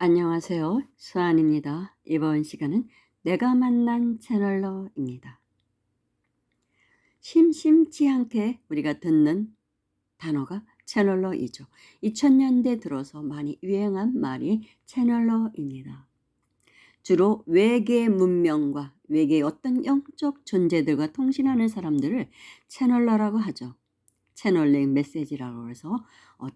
안녕하세요. 수아입니다. 이번 시간은 내가 만난 채널러입니다. 심심치 않게 우리가 듣는 단어가 채널러이죠. 2000년대 들어서 많이 유행한 말이 채널러입니다. 주로 외계 문명과 외계의 어떤 영적 존재들과 통신하는 사람들을 채널러라고 하죠. 채널링 메시지라고 해서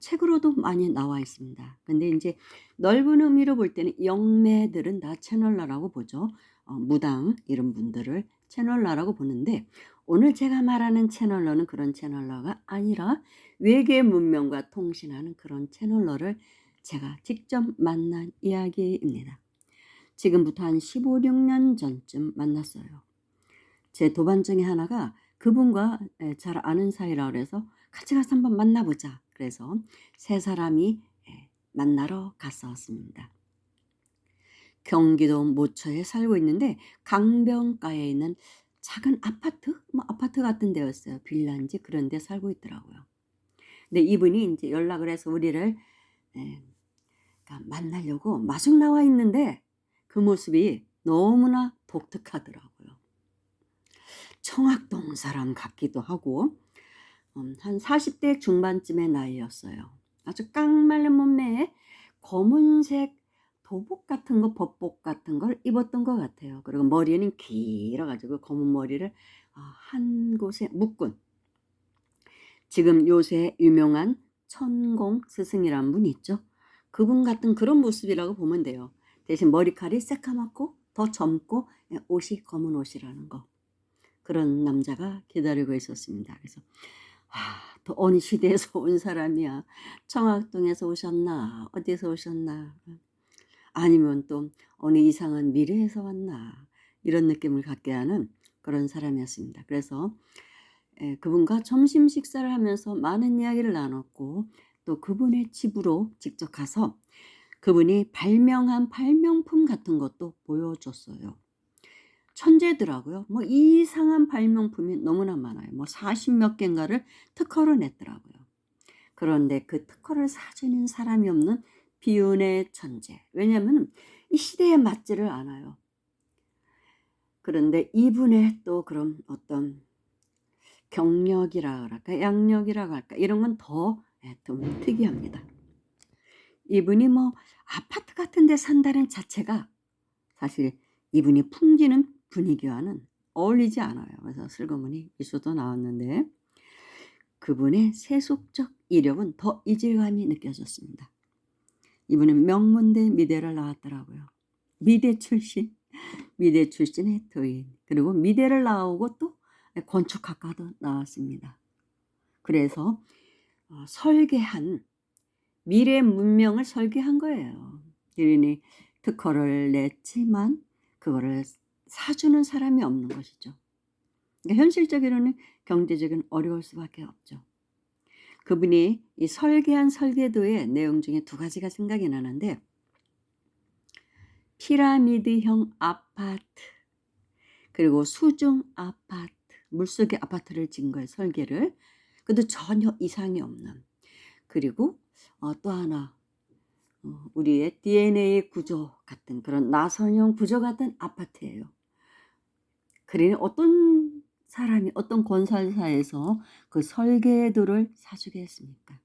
책으로도 많이 나와 있습니다. 근데 이제 넓은 의미로 볼 때는 영매들은 다 채널러라고 보죠. 무당 이런 분들을 채널러라고 보는데, 오늘 제가 말하는 채널러는 그런 채널러가 아니라 외계 문명과 통신하는 그런 채널러를 제가 직접 만난 이야기입니다. 지금부터 한 15, 16년 전쯤 만났어요. 제 도반 중에 하나가 그분과 잘 아는 사이라 그래서 같이 가서 한번 만나보자. 그래서 세 사람이 만나러 갔었습니다. 경기도 모처에 살고 있는데 강변가에 있는 작은 아파트? 아파트 같은 데였어요. 빌라인지 그런 데 살고 있더라고요. 근데 이분이 이제 연락을 해서 우리를 그러니까 만나려고 마중 나와 있는데 그 모습이 너무나 독특하더라고요. 청학동 사람 같기도 하고 한 40대 중반쯤의 나이였어요. 아주 깡마른 몸매에 검은색 도복 같은 거, 법복 같은 걸 입었던 것 같아요. 그리고 머리는 길어가지고 검은 머리를 한 곳에 묶은, 지금 요새 유명한 천공 스승이라는 분 있죠. 그분 같은 그런 모습이라고 보면 돼요. 대신 머리칼이 새까맣고 더 젊고 옷이 검은 옷이라는 거. 그런 남자가 기다리고 있었습니다. 그래서 또 어느 시대에서 온 사람이야. 청학동에서 오셨나? 어디서 오셨나? 아니면 또 어느 이상한 미래에서 왔나? 이런 느낌을 갖게 하는 그런 사람이었습니다. 그래서 그분과 점심 식사를 하면서 많은 이야기를 나눴고, 또 그분의 집으로 직접 가서 그분이 발명한 발명품 같은 것도 보여줬어요. 천재더라고요. 이상한 발명품이 너무나 많아요. 40몇 개인가를 특허로 냈더라고요. 그런데 그 특허를 사주는 사람이 없는 비운의 천재. 왜냐하면 이 시대에 맞지를 않아요. 그런데 이분의 또 그런 어떤 경력이라 할까, 양력이라 할까, 이런 건 더 좀 특이합니다. 이분이 아파트 같은 데 산다는 자체가 사실 이분이 풍기는 분위기와는 어울리지 않아요. 그래서 슬그머니 이슈도 나왔는데 그분의 세속적 이력은 더 이질감이 느껴졌습니다. 이분은 명문대 미대를 나왔더라고요. 미대 출신의 도인, 그리고 미대를 나오고 또 건축학과도 나왔습니다. 그래서 설계한 미래 문명을 설계한 거예요. 그러니 특허를 냈지만 그거를 사주는 사람이 없는 것이죠. 그러니까 현실적으로는 경제적인 어려울 수밖에 없죠. 그분이 이 설계한 설계도의 내용 중에 두 가지가 생각이 나는데, 피라미드형 아파트, 그리고 수중 아파트, 물속에 아파트를 지은 거예요. 설계를. 그래도 전혀 이상이 없는. 그리고 또 하나, 우리의 DNA 구조 같은 그런 나선형 구조 같은 아파트예요. 그러니 어떤 사람이, 어떤 건설사에서 그 설계도를 사주겠습니까?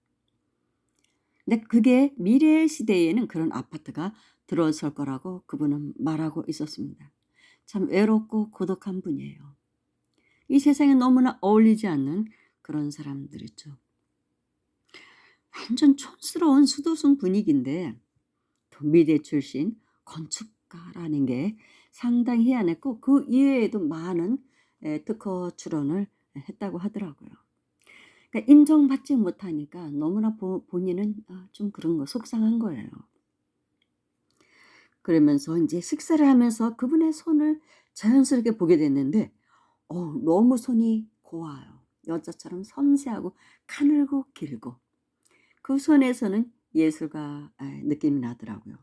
근데 그게 미래 시대에는 그런 아파트가 들어설 거라고 그분은 말하고 있었습니다. 참 외롭고 고독한 분이에요. 이 세상에 너무나 어울리지 않는 그런 사람들이죠. 완전 촌스러운 수도승 분위기인데 또 미대 출신 건축가라는 게 상당히 희한했고, 그 이외에도 많은 특허 출원을 했다고 하더라고요. 그러니까 인정받지 못하니까 너무나 본인은 좀 그런 거 속상한 거예요. 그러면서 이제 식사를 하면서 그분의 손을 자연스럽게 보게 됐는데 너무 손이 고와요. 여자처럼 섬세하고 가늘고 길고, 그 손에서는 예술가 느낌이 나더라고요.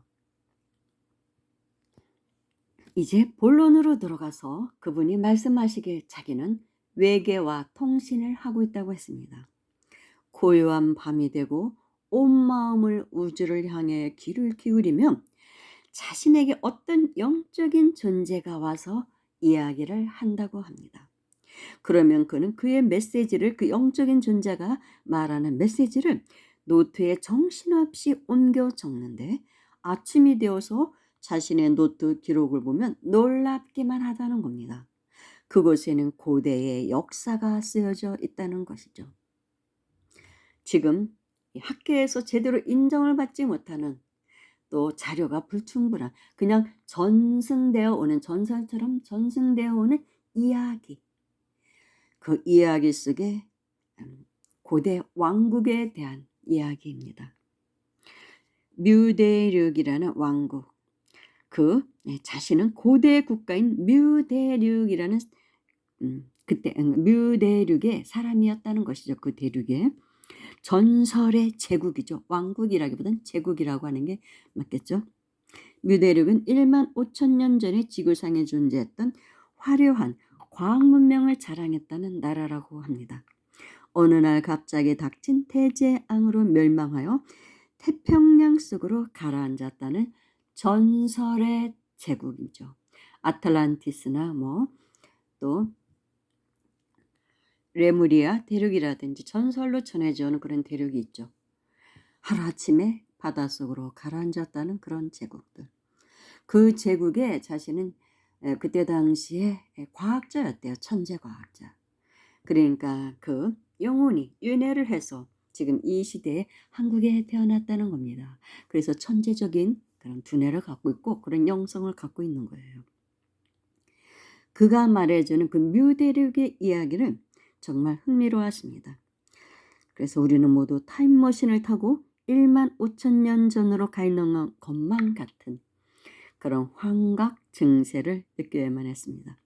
이제 본론으로 들어가서 그분이 말씀하시길 자기는 외계와 통신을 하고 있다고 했습니다. 고요한 밤이 되고 온 마음을 우주를 향해 귀를 기울이면 자신에게 어떤 영적인 존재가 와서 이야기를 한다고 합니다. 그러면 그는 그의 메시지를, 그 영적인 존재가 말하는 메시지를 노트에 정신없이 옮겨 적는데, 아침이 되어서 자신의 노트 기록을 보면 놀랍기만 하다는 겁니다. 그곳에는 고대의 역사가 쓰여져 있다는 것이죠. 지금 학교에서 제대로 인정을 받지 못하는, 또 자료가 불충분한, 그냥 전승되어 오는, 전설처럼 전승되어 오는 이야기, 그 이야기 속에 고대 왕국에 대한 이야기입니다. 뮤대륙이라는 왕국, 자신은 고대 국가인 뮤대륙이라는 그때 뮤대륙의 사람이었다는 것이죠. 그 대륙에 전설의 제국이죠. 왕국이라기보단 제국이라고 하는 게 맞겠죠. 뮤대륙은 1만 5천 년 전에 지구상에 존재했던 화려한 과학 문명을 자랑했다는 나라라고 합니다. 어느 날 갑자기 닥친 대재앙으로 멸망하여 태평양 속으로 가라앉았다는 전설의 제국이죠. 아틀란티스나 또 레무리아 대륙이라든지 전설로 전해져 오는 그런 대륙이 있죠. 하루아침에 바닷속으로 가라앉았다는 그런 제국들. 그 제국의 자신은 그때 당시에 과학자였대요. 천재 과학자. 그러니까 그 영혼이 윤회를 해서 지금 이 시대에 한국에 태어났다는 겁니다. 그래서 천재적인 그런 두뇌를 갖고 있고 그런 영성을 갖고 있는 거예요. 그가 말해주는 그 뮤대륙의 이야기를 정말 흥미로웠습니다. 그래서 우리는 모두 타임머신을 타고 1만 5천 년 전으로 가 있는 것만 같은 그런 환각 증세를 느껴야만 했습니다.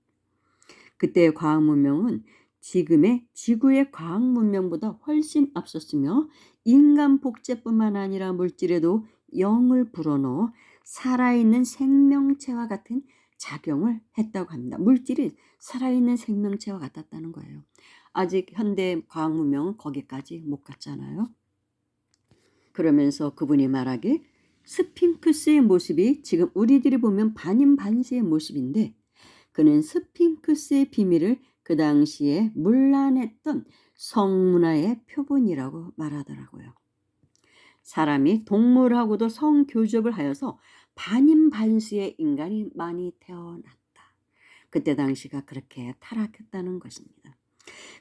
그때의 과학 문명은 지금의 지구의 과학 문명보다 훨씬 앞섰으며 인간 복제뿐만 아니라 물질에도 영을 불어넣어 살아있는 생명체와 같은 작용을 했다고 합니다. 물질이 살아있는 생명체와 같았다는 거예요. 아직 현대 과학 문명은 거기까지 못 갔잖아요. 그러면서 그분이 말하길 스핑크스의 모습이 지금 우리들이 보면 반인반수의 모습인데, 그는 스핑크스의 비밀을 그 당시에 문란했던 성문화의 표본이라고 말하더라고요. 사람이 동물하고도 성교접을 하여서 반인반수의 인간이 많이 태어났다. 그때 당시가 그렇게 타락했다는 것입니다.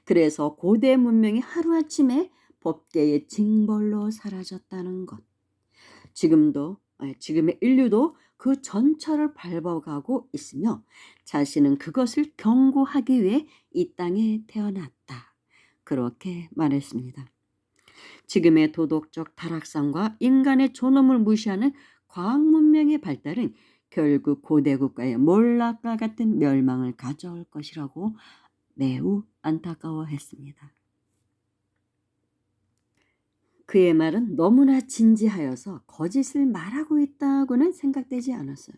그래서 고대 문명이 하루아침에 법계의 징벌로 사라졌다는 것. 지금의 인류도 그 전철을 밟아가고 있으며 자신은 그것을 경고하기 위해 이 땅에 태어났다. 그렇게 말했습니다. 지금의 도덕적 타락상과 인간의 존엄을 무시하는 과학 문명의 발달은 결국 고대 국가의 몰락과 같은 멸망을 가져올 것이라고 매우 안타까워했습니다. 그의 말은 너무나 진지하여서 거짓을 말하고 있다고는 생각되지 않았어요.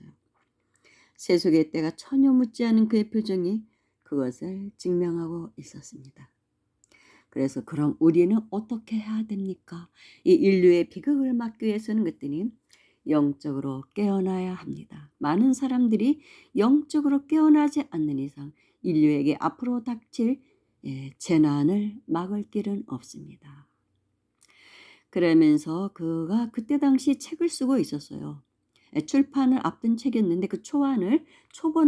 세속의 때가 전혀 묻지 않은 그의 표정이 그것을 증명하고 있었습니다. 그래서 그럼 우리는 어떻게 해야 됩니까? 이 인류의 비극을 막기 위해서는 그랬더니 영적으로 깨어나야 합니다. 많은 사람들이 영적으로 깨어나지 않는 이상 인류에게 앞으로 닥칠 재난을 막을 길은 없습니다. 그러면서 그가 그때 당시 책을 쓰고 있었어요. 출판을 앞둔 책이었는데 그 초본을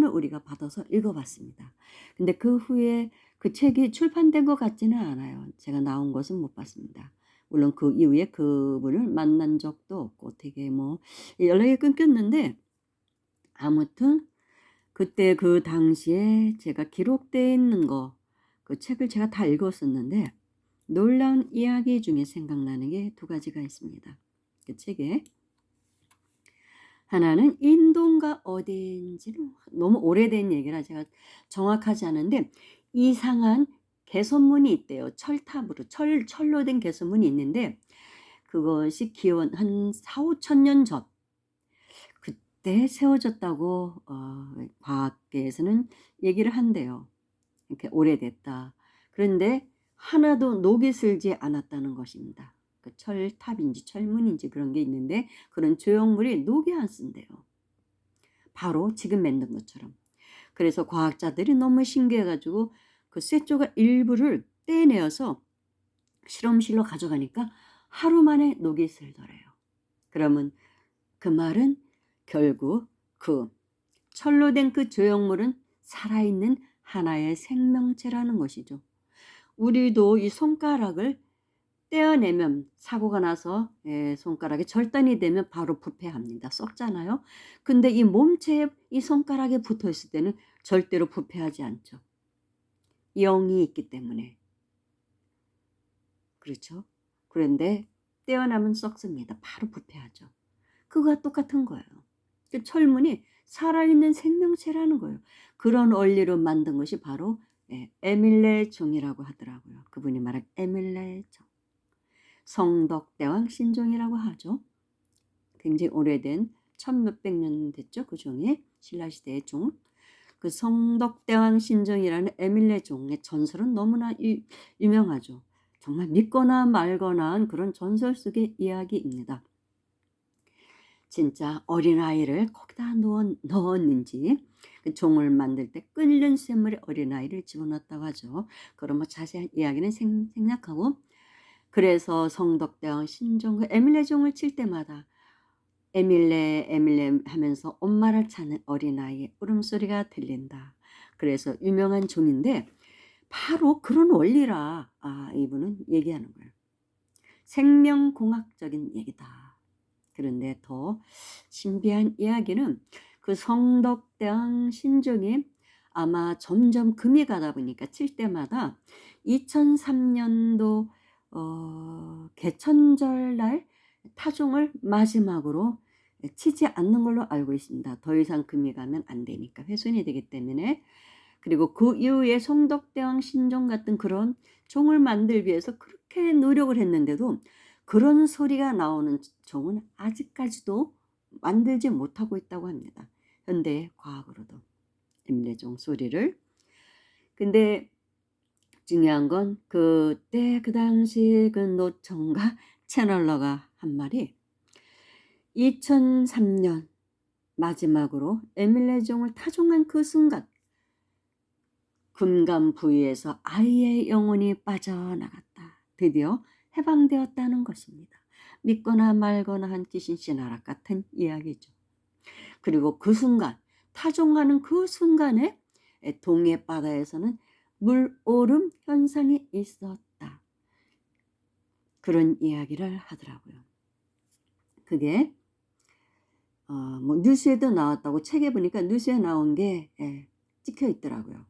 우리가 받아서 읽어봤습니다. 근데 그 후에 그 책이 출판된 것 같지는 않아요. 제가 나온 것은 못 봤습니다. 물론 그 이후에 그분을 만난 적도 없고 되게 연락이 끊겼는데, 아무튼 그때 그 당시에 제가 기록되어 있는 그 책을 제가 다 읽었었는데 놀라운 이야기 중에 생각나는 게 두 가지가 있습니다. 그 책에 하나는 인도인가 어디인지는 너무 오래된 얘기라 제가 정확하지 않은데 이상한 개선문이 있대요. 철탑으로 철로 된 개선문이 있는데 그것이 기원 한 4, 5천 년 전 그때 세워졌다고 과학계에서는 얘기를 한대요. 이렇게 오래됐다. 그런데 하나도 녹이 슬지 않았다는 것입니다. 그 철탑인지 철문인지 그런 게 있는데 그런 조형물이 녹이 안 쓴대요. 바로 지금 만든 것처럼. 그래서 과학자들이 너무 신기해가지고 그 쇠조각 일부를 떼내어서 실험실로 가져가니까 하루 만에 녹이 슬더래요. 그러면 그 말은 결국 그 철로 된 그 조형물은 살아있는 하나의 생명체라는 것이죠. 우리도 이 손가락을 떼어내면 사고가 나서 손가락에 절단이 되면 바로 부패합니다. 썩잖아요. 근데 이 몸체에 이 손가락에 붙어 있을 때는 절대로 부패하지 않죠. 영이 있기 때문에. 그렇죠? 그런데 떼어나면 썩습니다. 바로 부패하죠. 그거와 똑같은 거예요. 그 철문이 살아있는 생명체라는 거예요. 그런 원리로 만든 것이 바로 에밀레 종이라고 하더라고요. 그분이 말한 에밀레 종. 성덕대왕 신종이라고 하죠. 굉장히 오래된 1000몇백 년 됐죠. 그 종이 신라시대의 종. 그 성덕대왕 신종이라는 에밀레 종의 전설은 너무나 유명하죠. 정말 믿거나 말거나 한 그런 전설 속의 이야기입니다. 진짜 어린아이를 거기다 넣었는지 그 종을 만들 때 끓는 샘물에 어린아이를 집어넣었다고 하죠. 그런 뭐 자세한 이야기는 생략하고 그래서 성덕대왕 신종 그 에밀레 종을 칠 때마다 에밀레 에밀레 하면서 엄마를 찾는 어린아이의 울음소리가 들린다. 그래서 유명한 종인데 바로 그런 원리라 이분은 얘기하는 거예요. 생명공학적인 얘기다. 그런데 더 신비한 이야기는 그 성덕대왕 신종이 아마 점점 금이 가다 보니까 칠 때마다 2003년도 개천절 날 타종을 마지막으로 치지 않는 걸로 알고 있습니다. 더 이상 금이 가면 안 되니까 훼손이 되기 때문에. 그리고 그 이후에 성덕대왕 신종 같은 그런 종을 만들기 위해서 그렇게 노력을 했는데도 그런 소리가 나오는 종은 아직까지도 만들지 못하고 있다고 합니다. 현대 과학으로도 에밀레종 소리를. 근데 중요한 건 그때 그 당시 그 노총각 채널러가 한 말이 2003년 마지막으로 에밀레종을 타종한 그 순간 금간 부위에서 아이의 영혼이 빠져나갔다. 드디어 해방되었다는 것입니다. 믿거나 말거나 한 귀신씨나락 같은 이야기죠. 그리고 그 순간 타종하는 그 순간에 동해 바다에서는 물오름 현상이 있었다. 그런 이야기를 하더라고요. 그게 뭐 뉴스에도 나왔다고 책에 보니까 뉴스에 나온 게 찍혀 있더라고요.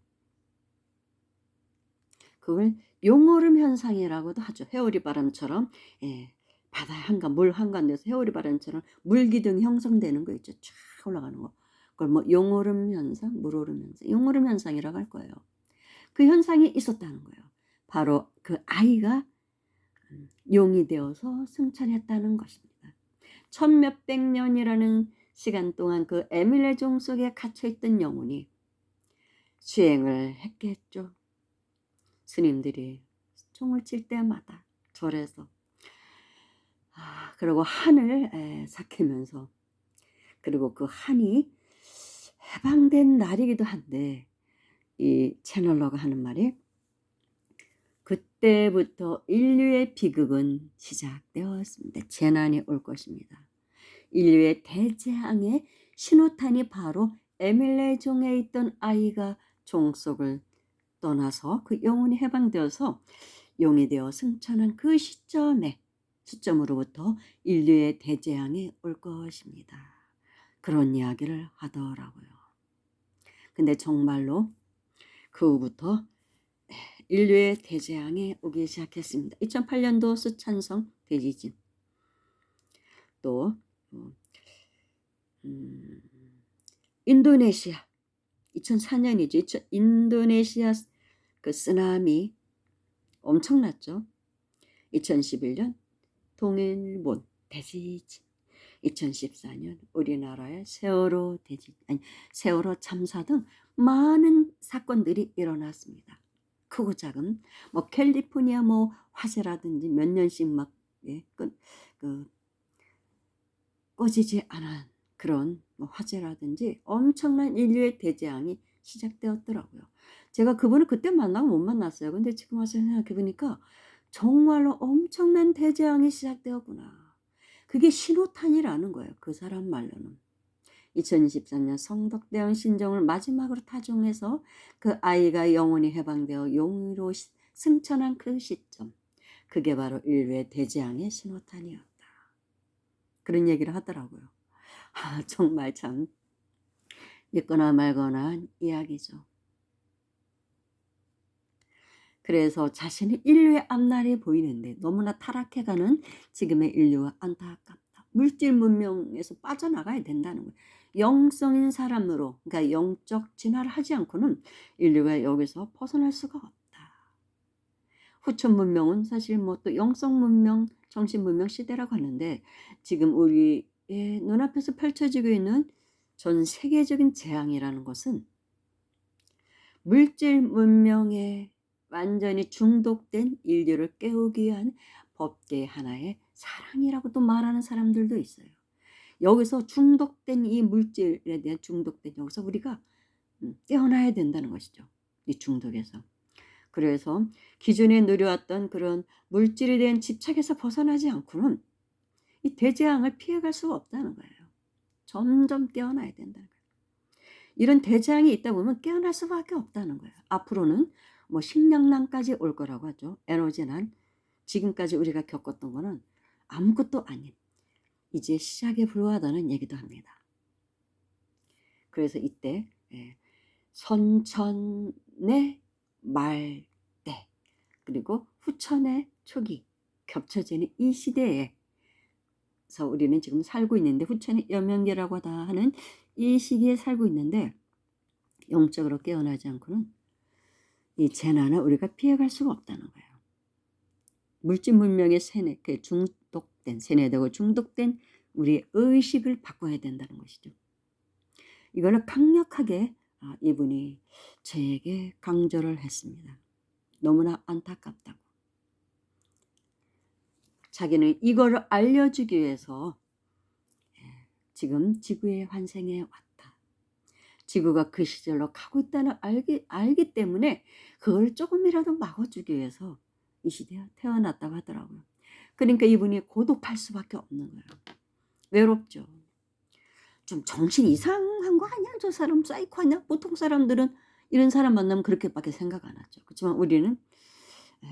그걸 용오름 현상이라고도 하죠. 해오리 바람처럼 바다 한간 물 한가운데서 해오리 바람처럼 물기둥 형성되는 거 있죠. 쫙 올라가는 거. 그걸 뭐 용오름 현상, 물오름 현상, 용오름 현상이라고 할 거예요. 그 현상이 있었다는 거예요. 바로 그 아이가 용이 되어서 승천했다는 것입니다. 1000몇백 년이라는 시간 동안 그 에밀레종 속에 갇혀있던 영혼이 수행을 했겠죠. 스님들이 총을 칠 때마다 절에서 그리고 한을 삭히면서 그리고 그 한이 해방된 날이기도 한데 이 채널러가 하는 말이 그때부터 인류의 비극은 시작되었습니다. 재난이 올 것입니다. 인류의 대재앙의 신호탄이 바로 에밀레종에 있던 아이가 종 속을 떠나서 그 영혼이 해방되어서 용이 되어 승천한 그 시점으로부터 인류의 대재앙이 올 것입니다. 그런 이야기를 하더라고요. 근데 정말로 그 후부터 인류의 대재앙이 오기 시작했습니다. 2008년도 수찬성 대지진, 또 인도네시아 2004년이죠. 인도네시아 그 쓰나미 엄청났죠. 2011년 동일본 대지진, 2014년 우리나라의 세월호 세월호 참사 등 많은 사건들이 일어났습니다. 크고 작은 뭐 캘리포니아 뭐 화재라든지 몇 년씩 막 꺼지지 않은 그런 뭐 화재라든지 엄청난 인류의 대재앙이 시작되었더라고요. 제가 그분을 그때 만나고 못 만났어요. 근데 지금 와서 생각해 보니까 정말로 엄청난 대재앙이 시작되었구나. 그게 신호탄이라는 거예요. 그 사람 말로는. 2023년 성덕대왕 신정을 마지막으로 타종해서 그 아이가 영원히 해방되어 용의로 승천한 그 시점. 그게 바로 인류의 대재앙의 신호탄이었다. 그런 얘기를 하더라고요. 정말 참 믿거나 말거나 한 이야기죠. 그래서 자신의 인류의 앞날이 보이는데 너무나 타락해가는 지금의 인류와 안타깝다. 물질 문명에서 빠져나가야 된다는 거예요. 영성인 사람으로, 그러니까 영적 진화를 하지 않고는 인류가 여기서 벗어날 수가 없다. 후천 문명은 사실 뭐 또 영성 문명, 정신 문명 시대라고 하는데 지금 우리의 눈앞에서 펼쳐지고 있는 전 세계적인 재앙이라는 것은 물질 문명에 완전히 중독된 인류를 깨우기 위한 법계 하나의 사랑이라고도 말하는 사람들도 있어요. 여기서 중독된 이 물질에 대한 중독된 여기서 우리가 깨어나야 된다는 것이죠. 이 중독에서. 그래서 기존에 누려왔던 그런 물질에 대한 집착에서 벗어나지 않고는 이 대재앙을 피해갈 수가 없다는 거예요. 점점 깨어나야 된다는 거예요. 이런 대재앙이 있다 보면 깨어날 수밖에 없다는 거예요. 앞으로는 뭐 식량난까지 올 거라고 하죠. 에너지난. 지금까지 우리가 겪었던 거는 아무것도 아닌 이제 시작에 불과하다는 얘기도 합니다. 그래서 이때 선천의 말 때 그리고 후천의 초기 겹쳐지는 이 시대에서 우리는 지금 살고 있는데 후천의 여명기라고 하는 이 시기에 살고 있는데 영적으로 깨어나지 않고는 이 재난을 우리가 피해갈 수가 없다는 거예요. 물질 문명의 세뇌되고 중독된 우리의 의식을 바꿔야 된다는 것이죠. 이거를 강력하게 이분이 저에게 강조를 했습니다. 너무나 안타깝다고. 자기는 이거를 알려주기 위해서 지금 지구에 환생해 왔다. 지구가 그 시절로 가고 있다는 알기 때문에 그걸 조금이라도 막아주기 위해서 이 시대에 태어났다고 하더라고요. 그러니까 이분이 고독할 수밖에 없는 거예요. 외롭죠. 좀 정신 이상한 거 아니야? 저 사람 사이코 아니야? 보통 사람들은 이런 사람 만나면 그렇게밖에 생각 안 하죠. 그렇지만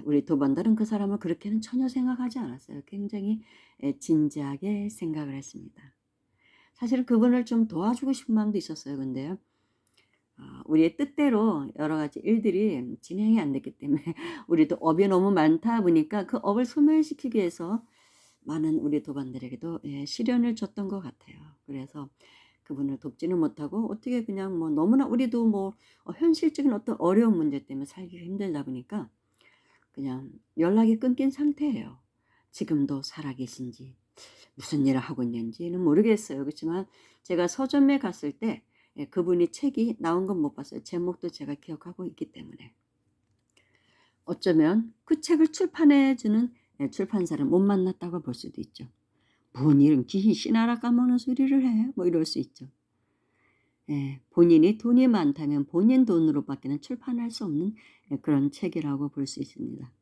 우리 도반달은 그 사람을 그렇게는 전혀 생각하지 않았어요. 굉장히 진지하게 생각을 했습니다. 사실은 그분을 좀 도와주고 싶은 마음도 있었어요. 근데요. 우리의 뜻대로 여러 가지 일들이 진행이 안 됐기 때문에 우리도 업이 너무 많다 보니까 그 업을 소멸시키기 위해서 많은 우리 도반들에게도 시련을 줬던 것 같아요. 그래서 그분을 돕지는 못하고 어떻게 그냥 뭐 너무나 우리도 뭐 현실적인 어떤 어려운 문제 때문에 살기가 힘들다 보니까 그냥 연락이 끊긴 상태예요. 지금도 살아계신지 무슨 일을 하고 있는지는 모르겠어요. 그렇지만 제가 서점에 갔을 때 그분이 책이 나온 건 못 봤어요. 제목도 제가 기억하고 있기 때문에. 어쩌면 그 책을 출판해주는 출판사를 못 만났다고 볼 수도 있죠. 뭔 이런 귀신 씨나라 까먹는 소리를 해? 뭐 이럴 수 있죠. 본인이 돈이 많다면 본인 돈으로밖에는 출판할 수 없는 그런 책이라고 볼 수 있습니다.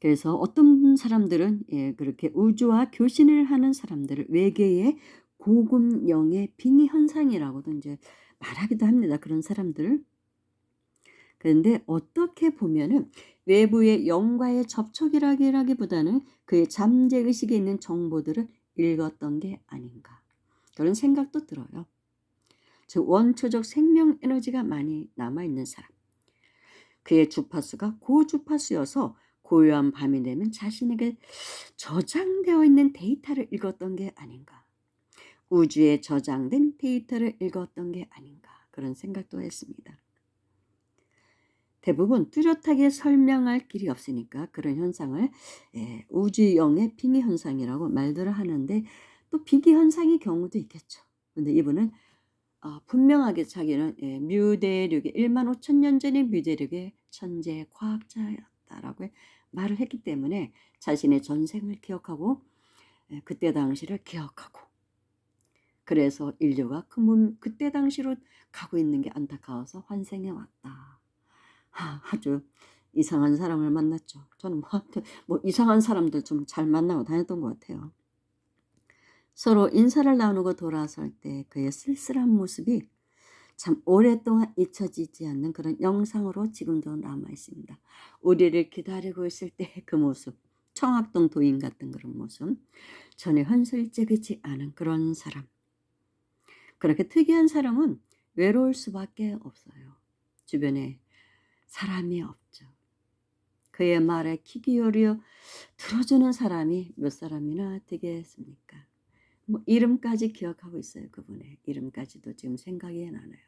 그래서 어떤 사람들은 그렇게 우주와 교신을 하는 사람들을 외계의 고급 영의 빙의 현상이라고도 이제 말하기도 합니다. 그런 사람들을. 그런데 어떻게 보면은 외부의 영과의 접촉이라기보다는 그의 잠재의식에 있는 정보들을 읽었던 게 아닌가. 그런 생각도 들어요. 즉 원초적 생명 에너지가 많이 남아있는 사람. 그의 주파수가 고주파수여서 고요한 밤이 되면 자신에게 저장되어 있는 데이터를 읽었던 게 아닌가. 우주에 저장된 데이터를 읽었던 게 아닌가. 그런 생각도 했습니다. 대부분 뚜렷하게 설명할 길이 없으니까 그런 현상을 우주영의 빙의 현상이라고 말들을 하는데 또 비기 현상의 경우도 있겠죠. 근데 이분은 분명하게 자기는 뮤대륙의 1만 5천 년 전의 뮤대륙의 천재 과학자였다라고 말을 했기 때문에 자신의 전생을 기억하고 그때 당시를 기억하고, 그래서 인류가 그때 당시로 가고 있는 게 안타까워서 환생해 왔다. 아주 이상한 사람을 만났죠. 저는 뭐 이상한 사람들 좀 잘 만나고 다녔던 것 같아요. 서로 인사를 나누고 돌아설 때 그의 쓸쓸한 모습이 참 오랫동안 잊혀지지 않는 그런 영상으로 지금도 남아 있습니다. 우리를 기다리고 있을 때 그 모습, 청학동 도인 같은 그런 모습, 전혀 현실적이지 않은 그런 사람. 그렇게 특이한 사람은 외로울 수밖에 없어요. 주변에 사람이 없죠. 그의 말에 귀 기울여 들어주는 사람이 몇 사람이나 되겠습니까? 뭐 이름까지 기억하고 있어요. 그분의 이름까지도 지금 생각이 나네요.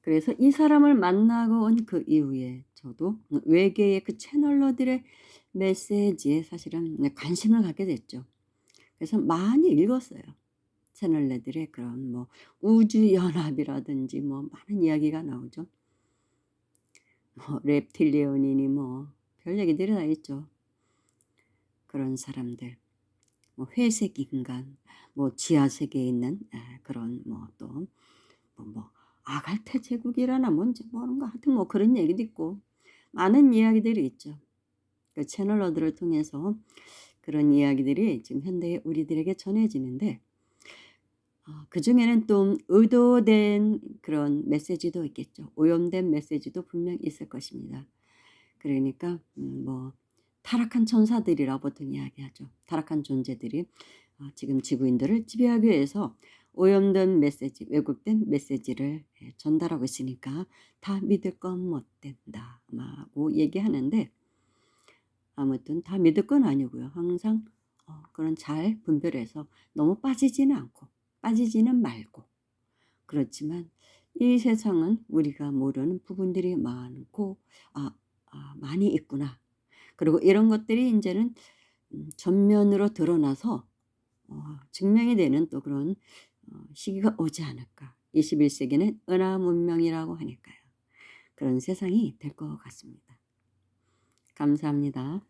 그래서 이 사람을 만나고 온 그 이후에 저도 외계의 그 채널러들의 메시지에 사실은 관심을 갖게 됐죠. 그래서 많이 읽었어요. 채널러들의 그런 뭐 우주연합이라든지 뭐 많은 이야기가 나오죠. 뭐 reptilian이니 뭐 별 얘기들이 다 있죠. 그런 사람들, 뭐 회색 인간, 뭐 지하 세계에 있는 그런 뭐 또 뭐 아갈테 제국이라나 뭔지 모르는 거 하여튼 뭐 그런 얘기도 있고 많은 이야기들이 있죠. 그 채널러들을 통해서 그런 이야기들이 지금 현대의 우리들에게 전해지는데 그중에는 또 의도된 그런 메시지도 있겠죠. 오염된 메시지도 분명 있을 것입니다. 그러니까 뭐 타락한 천사들이라고 보통 이야기하죠. 타락한 존재들이 지금 지구인들을 지배하기 위해서 오염된 메시지, 왜곡된 메시지를 전달하고 있으니까 다 믿을 건 못 된다고 얘기하는데 아무튼 다 믿을 건 아니고요. 항상 그런 잘 분별해서 너무 빠지지는 않고 빠지지는 말고, 그렇지만 이 세상은 우리가 모르는 부분들이 많고 많이 있구나. 그리고 이런 것들이 이제는 전면으로 드러나서 증명이 되는 또 그런 시기가 오지 않을까. 21세기는 은하 문명이라고 하니까요. 그런 세상이 될 것 같습니다. 감사합니다.